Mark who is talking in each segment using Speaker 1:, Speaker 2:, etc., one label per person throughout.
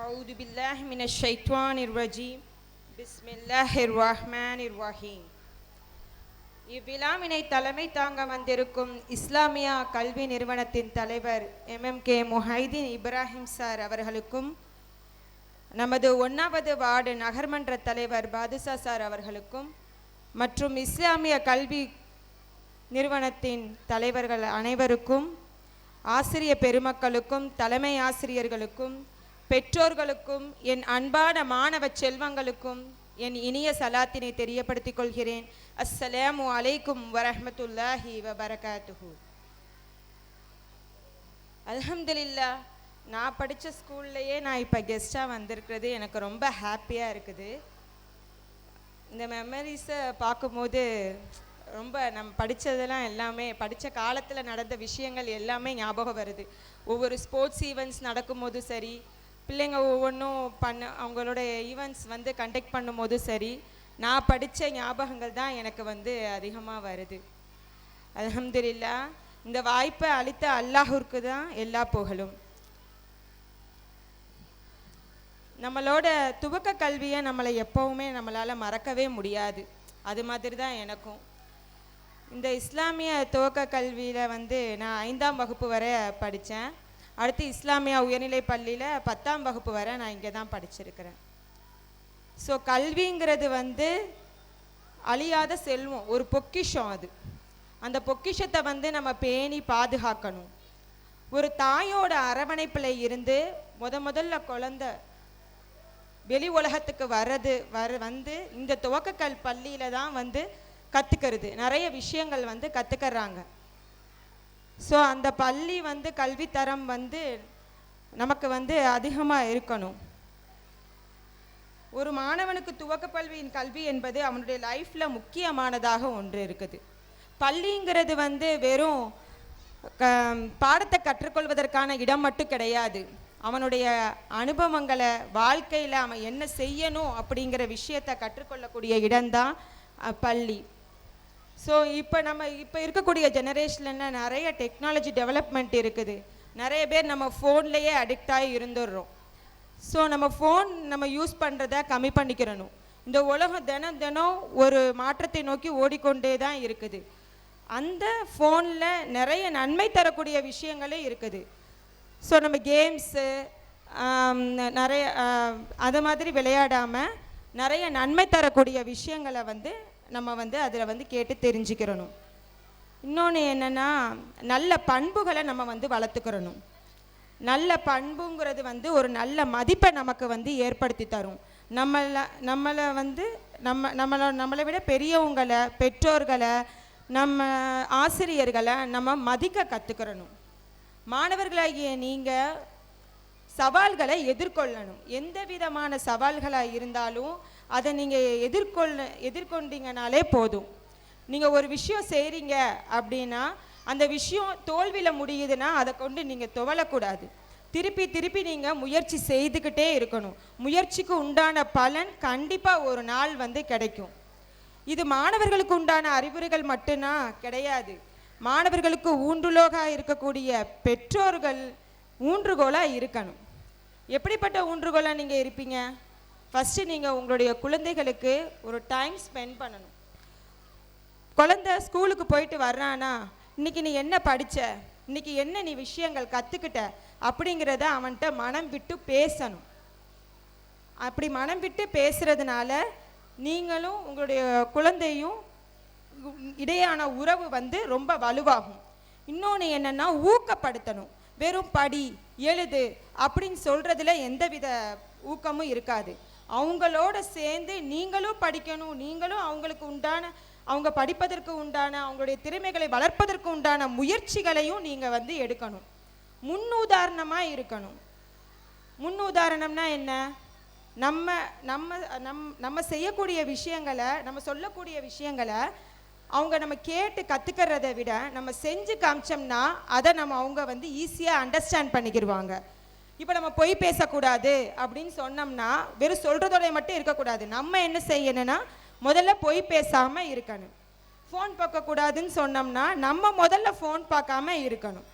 Speaker 1: أعوذ بالله من الشيطان الرجيم بسم الله الرحمن الرحيم. இவ்விழாவினை தலைமை தாங்க வந்திருக்கும் இஸ்லாமியா கல்வி நிறுவனத்தின் தலைவர் MMK முஹைதீன் இப்ராஹிம் சார் அவர்களுக்கும், நமது 1வது வார்டு நகர்மன்ற தலைவர் பாதுஷா சார் அவர்களுக்கும், மற்றும் இஸ்லாமிய கல்வி நிறுவனத்தின் தலைவர்கள் அனைவருக்கும், ஆசிரிய பெருமக்களுக்கும், தலைமை ஆசிரியர்களுக்கும், பெற்றோர்களுக்கும், என் அன்பான மாணவ செல்வங்களுக்கும் என் இனிய சலாத்தினை தெரியப்படுத்திக் கொள்கிறேன். அஸ்ஸலாமு அலைக்கும் வரஹ்மத்துல்லாஹி வபரகாத்துஹு. அல்ஹம்துலில்லாஹ், நான் படித்த ஸ்கூல்லையே நான் இப்போ கெஸ்ட்டாக வந்திருக்கிறது எனக்கு ரொம்ப ஹாப்பியாக இருக்குது. இந்த மெமரிஸை பார்க்கும்போது ரொம்ப நம்ம படித்ததெல்லாம் எல்லாமே, படித்த காலத்தில் நடந்த விஷயங்கள் எல்லாமே ஞாபகம் வருது. ஒவ்வொரு ஸ்போர்ட்ஸ் ஈவெண்ட்ஸ் நடக்கும்போது சரி, பிள்ளைங்க ஒவ்வொன்றும் அவங்களோட ஈவெண்ட்ஸ் கண்டக்ட் பண்ணும்போது சரி, நான் படித்த ஞாபகங்கள் தான் எனக்கு அதிகமாக வருது. அல்ஹம்துலில்லாஹ், இந்த வாய்ப்பை அளித்த அல்லாஹ்வுக்கு தான் எல்லா புகழும். நம்மளோட துவக்க கல்வியை நம்மளை எப்போவுமே நம்மளால் மறக்கவே முடியாது. அது மாதிரி தான் எனக்கும். இந்த இஸ்லாமிய துவக்க கல்வியில் நான் 5ஆம் வகுப்பு வரை படித்தேன். அடுத்து இஸ்லாமியா உயர்நிலை பள்ளியில் 10ஆம் வகுப்பு வரை நான் இங்கே தான் படிச்சிருக்கிறேன். ஸோ கல்விங்கிறது அழியாத செல்வம், ஒரு பொக்கிஷம். அது அந்த பொக்கிஷத்தை நம்ம பேணி பாதுகாக்கணும். ஒரு தாயோட அரவணைப்பில் இருந்து முதல்ல குழந்தை வெளி உலகத்துக்கு இந்த துவக்க பள்ளியில் தான் கற்றுக்கிறது. நிறைய விஷயங்கள் கற்றுக்கிறாங்க. ஸோ அந்த பள்ளி கல்வித்தரம் நமக்கு அதிகமாக இருக்கணும். ஒரு மாணவனுக்கு துவக்க கல்வி என்பது அவனுடைய லைஃப்பில் முக்கியமானதாக ஒன்று இருக்குது. பள்ளிங்கிறது வெறும் பாடத்தை கற்றுக்கொள்வதற்கான இடம் மட்டும் கிடையாது. அவனுடைய அனுபவங்களை, வாழ்க்கையில் அவன் என்ன செய்யணும் அப்படிங்கிற விஷயத்தை கற்றுக்கொள்ளக்கூடிய இடம்தான் பள்ளி. ஸோ இப்போ இருக்கக்கூடிய ஜெனரேஷனில் நிறைய டெக்னாலஜி டெவலப்மெண்ட் இருக்குது. நிறைய பேர் நம்ம ஃபோன்லேயே அடிக்டாகி இருந்துடுறோம். ஸோ நம்ம யூஸ் பண்ணுறத கம்மி பண்ணிக்கிறணும். இந்த உலகம் தினம் ஒரு மாற்றத்தை நோக்கி ஓடிக்கொண்டே தான் இருக்குது. அந்த ஃபோனில் நிறைய நன்மை தரக்கூடிய விஷயங்களே இருக்குது. ஸோ நம்ம கேம்ஸு நிறைய அது மாதிரி விளையாடாமல் நிறைய நன்மை தரக்கூடிய விஷயங்களை நம்ம அதில் கேட்டு தெரிஞ்சுக்கிறணும். இன்னொன்று என்னென்னா, நல்ல பண்புகளை நம்ம வளர்த்துக்கிறணும். நல்ல பண்புங்கிறது ஒரு நல்ல மதிப்பை நமக்கு ஏற்படுத்தி தரும். நம்மளை விட பெரியவங்களை, பெற்றோர்களை, நம்ம ஆசிரியர்களை நம்ம மதிக்க கற்றுக்கிறணும். மாணவர்களாகிய நீங்கள் சவால்களை எதிர்கொள்ளணும். எந்த விதமான சவால்களாக இருந்தாலும் அதை நீங்கள் எதிர்கொண்டீங்கனாலே போதும். நீங்கள் ஒரு விஷயம் செய்கிறீங்க அப்படின்னா அந்த விஷயம் தோல்வியில் முடியுதுன்னா அதை கொண்டு நீங்கள் துவளக்கூடாது. திருப்பி நீங்கள் முயற்சி செய்துக்கிட்டே இருக்கணும். முயற்சிக்கு உண்டான பலன் கண்டிப்பாக ஒரு நாள் கிடைக்கும். இது மாணவர்களுக்கு உண்டான அறிவுரைகள் மட்டும்தான் கிடையாது. மாணவர்களுக்கு ஊன்றுகோலாக இருக்கக்கூடிய பெற்றோர்கள் ஊன்றுகோலாக இருக்கணும். எப்படிப்பட்ட ஊன்றுகோலாக நீங்கள் இருப்பீங்க? ஃபஸ்ட்டு நீங்கள் உங்களுடைய குழந்தைகளுக்கு ஒரு டைம் ஸ்பெண்ட் பண்ணணும். குழந்தை ஸ்கூலுக்கு போயிட்டு வர்றானா, இன்றைக்கி நீ என்ன படித்த, இன்றைக்கி என்ன நீ விஷயங்கள் கற்றுக்கிட்ட அப்படிங்கிறத அவன்கிட்ட மனம் விட்டு பேசணும். அப்படி மனம் விட்டு பேசுகிறதுனால நீங்களும் உங்களுடைய குழந்தையும் இடையான உறவு ரொம்ப வலுவாகும். இன்னொன்று என்னென்னா, ஊக்கப்படுத்தணும். வெறும் படி, எழுது அப்படின்னு சொல்கிறதுல எந்தவித ஊக்கமும் இருக்காது. அவங்களோட சேர்ந்து நீங்களும் படிக்கணும். நீங்களும் அவங்க படிப்பதற்கு உண்டான, அவங்களுடைய திறமைகளை வளர்ப்பதற்கு உண்டான முயற்சிகளையும் நீங்கள் எடுக்கணும். முன்னுதாரணமாக இருக்கணும். முன்னுதாரணம்னா என்ன? நம்ம செய்யக்கூடிய விஷயங்களை, நம்ம சொல்லக்கூடிய விஷயங்களை நம்ம கேட்டு கற்றுக்கிறத விட நம்ம செஞ்சு காமிச்சோம்னா அதை அவங்க ஈஸியாக அண்டர்ஸ்டாண்ட் பண்ணிக்கிடுவாங்க. இப்போ நம்ம பொய் பேசக்கூடாது அப்படின்னு சொன்னோம்னா வெறும் சொல்கிறதோட மட்டும் இருக்கக்கூடாது. நம்ம என்ன செய்யணும்னா முதல்ல பொய் பேசாமல் இருக்கணும். ஃபோன் பார்க்கக்கூடாதுன்னு சொன்னோம்னா நம்ம முதல்ல ஃபோன் பார்க்காம இருக்கணும்.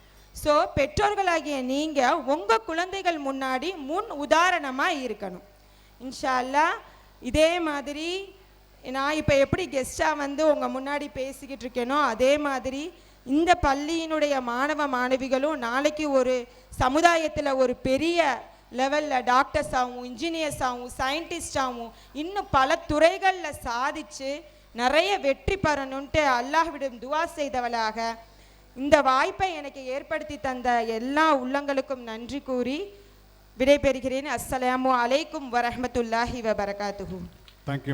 Speaker 1: ஸோ பெற்றோர்களாகிய நீங்கள் உங்கள் குழந்தைகள் முன்னாடி முன் உதாரணமாக இருக்கணும். இன்ஷா அல்லாஹ் இதே மாதிரி நான் இப்போ எப்படி கெஸ்ட்டாக வந்து உங்கள் முன்னாடி பேசிக்கிட்டு இருக்கேனோ அதே மாதிரி இந்த பள்ளியினுடைய மாணவ மாணவிகளும் நாளைக்கு ஒரு சமுதாயத்தில் ஒரு பெரிய லெவலில் டாக்டர்ஸாகவும் இன்ஜினியர்ஸாகவும் சயின்டிஸ்டாகவும் இன்னும் பல துறைகளில் சாதித்து நிறைய வெற்றி பெறணுன்ட்டு அல்லாஹ்விடம் துவா செய்தவளாக இந்த வாய்ப்பை எனக்கு ஏற்படுத்தி தந்த எல்லா உள்ளங்களுக்கும் நன்றி கூறி விடைபெறுகிறேன். அஸ்ஸலாமு அலைக்கும் வரஹ்மத்துல்லாஹி வபரகாத்துஹு.
Speaker 2: தேங்க்யூ.